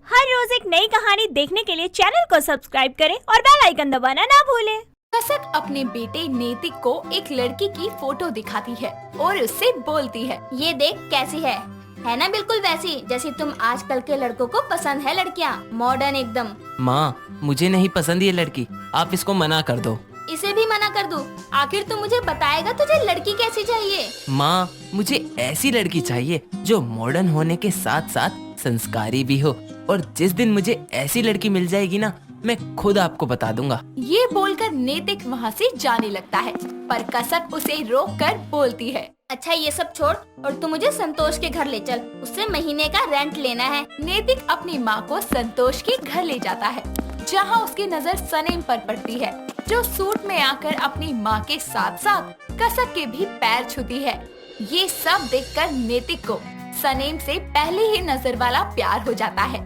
हर रोज एक नई कहानी देखने के लिए चैनल को सब्सक्राइब करें और बेल आइकन दबाना ना भूलें। कसक अपने बेटे नैतिक को एक लड़की की फोटो दिखाती है और उससे बोलती है, ये देख कैसी है ना बिल्कुल वैसी जैसी तुम आजकल के लड़कों को पसंद है, लड़कियाँ मॉडर्न एकदम। माँ, मुझे नहीं पसंद ये लड़की, आप इसको मना कर दो। इसे भी मना कर दूं? आखिर तू मुझे बताएगा तुझे लड़की कैसी चाहिए? माँ, मुझे ऐसी लड़की चाहिए जो मॉडर्न होने के साथ साथ संस्कारी भी हो, और जिस दिन मुझे ऐसी लड़की मिल जाएगी ना, मैं खुद आपको बता दूंगा। ये बोलकर नैतिक वहाँ से जाने लगता है, पर कसक उसे रोककर बोलती है, अच्छा ये सब छोड़ और तू मुझे संतोष के घर ले चल, उससे महीने का रेंट लेना है। नैतिक अपनी माँ को संतोष के घर ले जाता है, जहाँ उसकी नजर सनेम पर पड़ती है, जो सूट में आकर अपनी माँ के साथ साथ कसक के भी पैर छूती है। ये सब देखकर नैतिक को सनेम से पहले ही नजर वाला प्यार हो जाता है।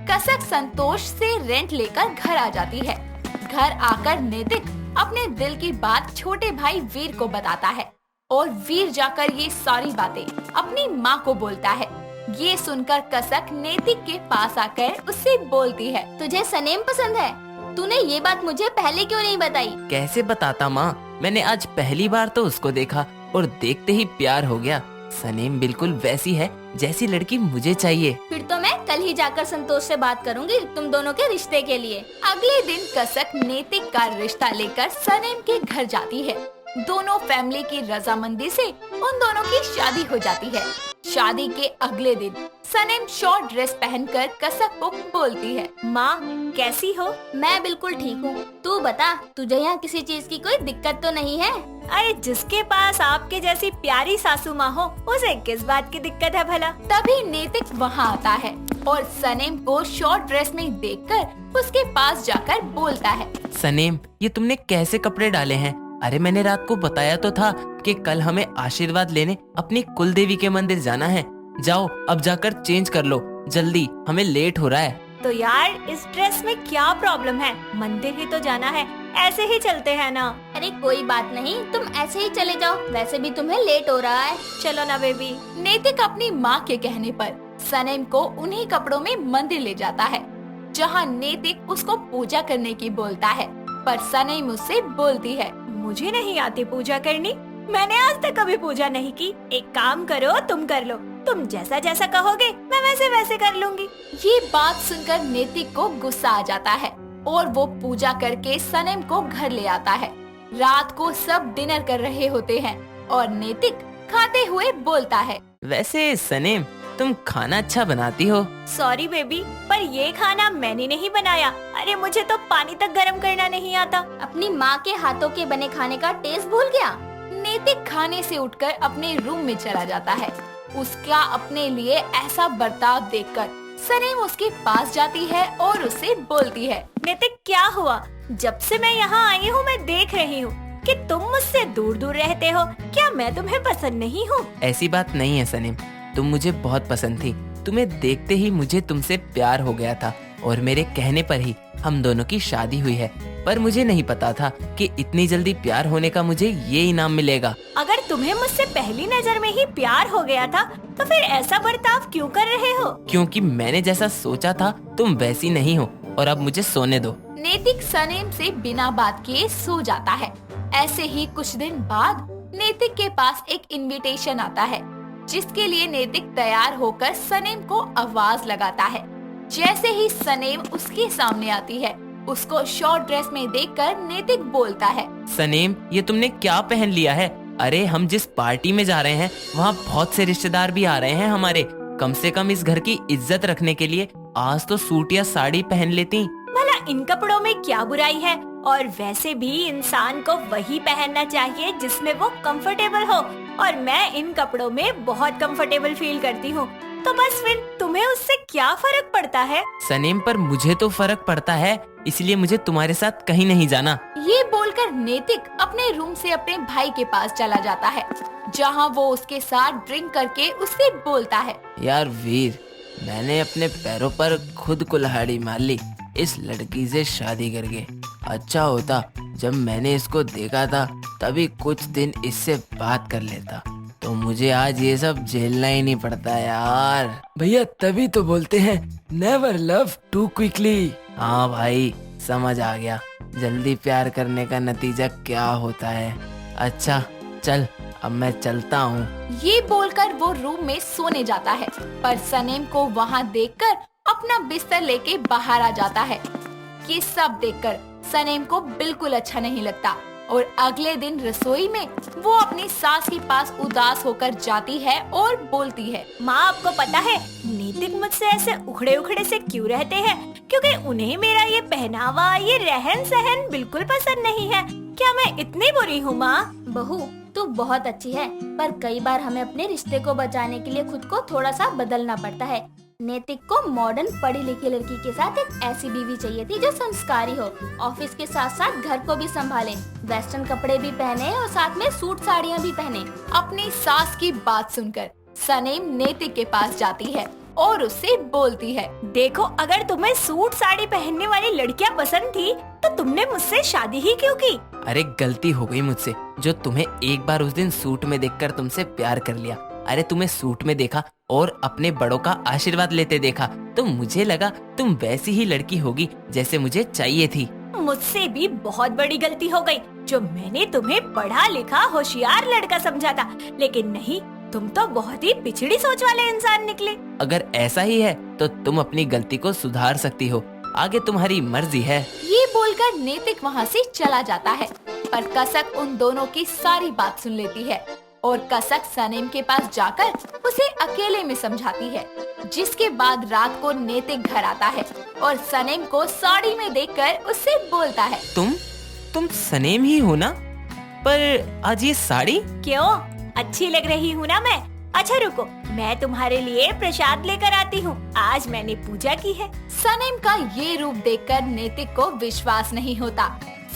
कसक संतोष से रेंट लेकर घर आ जाती है। घर आकर नैतिक अपने दिल की बात छोटे भाई वीर को बताता है और वीर जाकर ये सारी बातें अपनी माँ को बोलता है। ये सुनकर कसक नैतिक के पास आकर उससे बोलती है, तुझे सनेम पसंद है? तूने ये बात मुझे पहले क्यों नहीं बताई? कैसे बताता माँ, मैंने आज पहली बार तो उसको देखा और देखते ही प्यार हो गया। सनेम बिल्कुल वैसी है जैसी लड़की मुझे चाहिए। फिर तो मैं कल ही जाकर संतोष से बात करूंगी तुम दोनों के रिश्ते के लिए। अगले दिन कसक नैतिक का रिश्ता लेकर सनेम के घर जाती है। दोनों फैमिली की रजामंदी से उन दोनों की शादी हो जाती है। शादी के अगले दिन सनेम शॉर्ट ड्रेस पहनकर कसक को बोलती है, माँ कैसी हो? मैं बिल्कुल ठीक हूँ, तू बता तुझे यहाँ किसी चीज की कोई दिक्कत तो नहीं है? अरे जिसके पास आपके जैसी प्यारी सासू माँ हो, उसे किस बात की दिक्कत है भला? तभी नैतिक वहाँ आता है और सनेम को शॉर्ट ड्रेस में देखकर उसके पास जाकर बोलता है, सनेम, ये तुमने कैसे कपड़े डाले हैं? अरे मैंने रात को बताया तो था कि कल हमें आशीर्वाद लेने अपनी कुल देवी के मंदिर जाना है। जाओ अब जाकर चेंज कर लो, जल्दी, हमें लेट हो रहा है। तो यार इस ड्रेस में क्या प्रॉब्लम है? मंदिर ही तो जाना है, ऐसे ही चलते हैं ना। अरे कोई बात नहीं, तुम ऐसे ही चले जाओ, वैसे भी तुम्हें लेट हो रहा है। चलो ना बेबी। नैतिक अपनी माँ के कहने पर सनेम को उन्हीं कपड़ों में मंदिर ले जाता है, जहाँ नैतिक उसको पूजा करने की बोलता है, पर सनेम उससे बोलती है, मुझे नहीं आती पूजा करनी, मैंने आज तक कभी पूजा नहीं की। एक काम करो, तुम कर लो, तुम जैसा जैसा कहोगे मैं वैसे वैसे कर लूंगी। ये बात सुनकर नैतिक को गुस्सा आ जाता है और वो पूजा करके सनेम को घर ले आता है। रात को सब डिनर कर रहे होते हैं और नैतिक खाते हुए बोलता है, वैसे सनेम, तुम खाना अच्छा बनाती हो। सॉरी बेबी, पर ये खाना मैंने नहीं बनाया। अरे मुझे तो पानी तक गर्म करना नहीं आता। अपनी माँ के हाथों के बने खाने का टेस्ट भूल गया? नैतिक खाने से उठकर अपने रूम में चला जाता है। उसका अपने लिए ऐसा बर्ताव देखकर सनेम उसके पास जाती है और उससे बोलती है, नैतिक क्या हुआ? जब से मैं यहाँ आई हूँ मैं देख रही हूँ कि तुम मुझसे दूर दूर रहते हो। क्या मैं तुम्हें पसंद नहीं हूँ? ऐसी बात नहीं है सनेम, तुम मुझे बहुत पसंद थी। तुम्हें देखते ही मुझे तुमसे प्यार हो गया था और मेरे कहने पर ही हम दोनों की शादी हुई है। पर मुझे नहीं पता था कि इतनी जल्दी प्यार होने का मुझे ये इनाम मिलेगा। अगर तुम्हें मुझसे पहली नजर में ही प्यार हो गया था तो फिर ऐसा बर्ताव क्यों कर रहे हो? क्योंकि मैंने जैसा सोचा था तुम वैसी नहीं हो, और अब मुझे सोने दो। नैतिक सनेम से बिना बात किए सो जाता है। ऐसे ही कुछ दिन बाद नैतिक के पास एक इनविटेशन आता है, जिसके लिए नैतिक तैयार होकर सनेम को आवाज लगाता है। जैसे ही सनेम उसके सामने आती है, उसको शॉर्ट ड्रेस में देखकर नैतिक बोलता है, सनेम, ये तुमने क्या पहन लिया है? अरे हम जिस पार्टी में जा रहे हैं वहाँ बहुत से रिश्तेदार भी आ रहे हैं हमारे। कम से कम इस घर की इज्जत रखने के लिए आज तो सूट या साड़ी पहन लेती। भला इन कपड़ों में क्या बुराई है? और वैसे भी इंसान को वही पहनना चाहिए जिसमें वो कंफर्टेबल हो, और मैं इन कपड़ों में बहुत कंफर्टेबल फील करती हूँ। तो बस फिर तुम्हें उससे क्या फर्क पड़ता है? सनेम, पर मुझे तो फर्क पड़ता है, इसलिए मुझे तुम्हारे साथ कहीं नहीं जाना। ये बोलकर नैतिक अपने रूम से अपने भाई के पास चला जाता है, जहाँ वो उसके साथ ड्रिंक करके उससे बोलता है, यार वीर, मैंने अपने पैरों पर खुद कुल्हाड़ी मार ली इस लड़की से शादी करके। अच्छा होता जब मैंने इसको देखा था तभी कुछ दिन इससे बात कर लेता, तो मुझे आज ये सब झेलना ही नहीं पड़ता यार। भैया तभी तो बोलते हैं नेवर लव टू क्विकली। हाँ भाई, समझ आ गया जल्दी प्यार करने का नतीजा क्या होता है। अच्छा चल, अब मैं चलता हूँ। ये बोलकर वो रूम में सोने जाता है, पर सनेम को वहाँ देखकर अपना बिस्तर लेके बाहर आ जाता है। ये सब देखकर सनेम को बिल्कुल अच्छा नहीं लगता और अगले दिन रसोई में वो अपनी सास के पास उदास होकर जाती है और बोलती है, माँ आपको पता है नीतिक मुझसे ऐसे उखड़े उखड़े से क्यों रहते हैं? क्योंकि उन्हें मेरा ये पहनावा, ये रहन सहन बिल्कुल पसंद नहीं है। क्या मैं इतनी बुरी हूँ माँ? बहू तू बहुत अच्छी है, पर कई बार हमें अपने रिश्ते को बचाने के लिए खुद को थोड़ा सा बदलना पड़ता है। नैतिक को मॉडर्न पढ़ी लिखी लड़की के साथ एक ऐसी बीवी चाहिए थी जो संस्कारी हो, ऑफिस के साथ साथ घर को भी संभाले, वेस्टर्न कपड़े भी पहने और साथ में सूट साड़ियाँ भी पहने। अपनी सास की बात सुनकर सनेम नैतिक के पास जाती है और उससे बोलती है, देखो अगर तुम्हें सूट साड़ी पहनने वाली लड़कियाँ पसंद थी तो तुमने मुझसे शादी ही क्यों की? अरे गलती हो गई मुझसे, जो तुम्हें एक बार उस दिन सूट में देखकर तुमसे प्यार कर लिया। अरे तुम्हें सूट में देखा और अपने बड़ों का आशीर्वाद लेते देखा तो मुझे लगा तुम वैसी ही लड़की होगी जैसे मुझे चाहिए थी। मुझसे भी बहुत बड़ी गलती हो गई जो मैंने तुम्हें पढ़ा लिखा होशियार लड़का समझा था, लेकिन नहीं, तुम तो बहुत ही पिछड़ी सोच वाले इंसान निकले। अगर ऐसा ही है तो तुम अपनी गलती को सुधार सकती हो, आगे तुम्हारी मर्जी है। ये बोलकर नैतिक वहाँ से चला जाता है, पर कसक उन दोनों की सारी बात सुन लेती है और कसक सनेम के पास जाकर उसे अकेले में समझाती है। जिसके बाद रात को नैतिक घर आता है और सनेम को साड़ी में देखकर उससे बोलता है, तुम सनेम ही हो ना? पर आज ये साड़ी? क्यों, अच्छी लग रही हूँ ना मैं? अच्छा रुको, मैं तुम्हारे लिए प्रसाद लेकर आती हूँ, आज मैंने पूजा की है। सनेम का ये रूप देखकर नैतिक को विश्वास नहीं होता।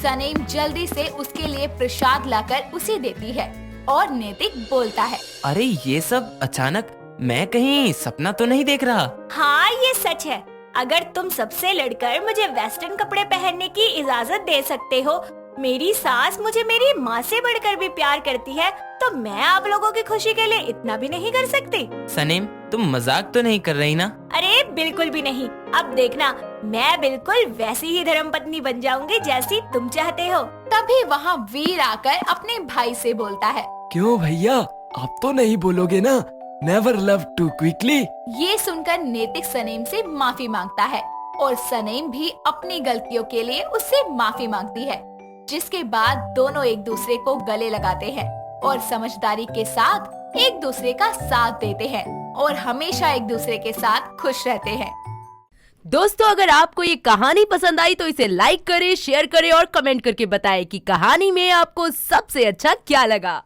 सनेम जल्दी से उसके लिए प्रसाद लाकर उसे देती है और नैतिक बोलता है, अरे ये सब अचानक, मैं कहीं सपना तो नहीं देख रहा? हाँ ये सच है। अगर तुम सबसे लड़कर मुझे वेस्टर्न कपड़े पहनने की इजाजत दे सकते हो, मेरी सास मुझे मेरी माँ से बढ़कर भी प्यार करती है, तो मैं आप लोगों की खुशी के लिए इतना भी नहीं कर सकती। सनेम तुम मजाक तो नहीं कर रही ना? अरे बिल्कुल भी नहीं। अब देखना, मैं बिल्कुल वैसी ही धर्मपत्नी बन जाऊंगी जैसी तुम चाहते हो। तभी वहाँ वीर आकर अपने भाई से बोलता है, क्यों भैया, आप तो नहीं बोलोगे ना नेवर लव टू क्विकली? ये सुनकर नैतिक सनेम से माफी मांगता है और सनेम भी अपनी गलतियों के लिए उससे माफी मांगती है। जिसके बाद दोनों एक दूसरे को गले लगाते हैं और समझदारी के साथ एक दूसरे का साथ देते हैं और हमेशा एक दूसरे के साथ खुश रहते हैं। दोस्तों अगर आपको ये कहानी पसंद आई तो इसे लाइक करें, शेयर करें और कमेंट करके बताएं कि कहानी में आपको सबसे अच्छा क्या लगा।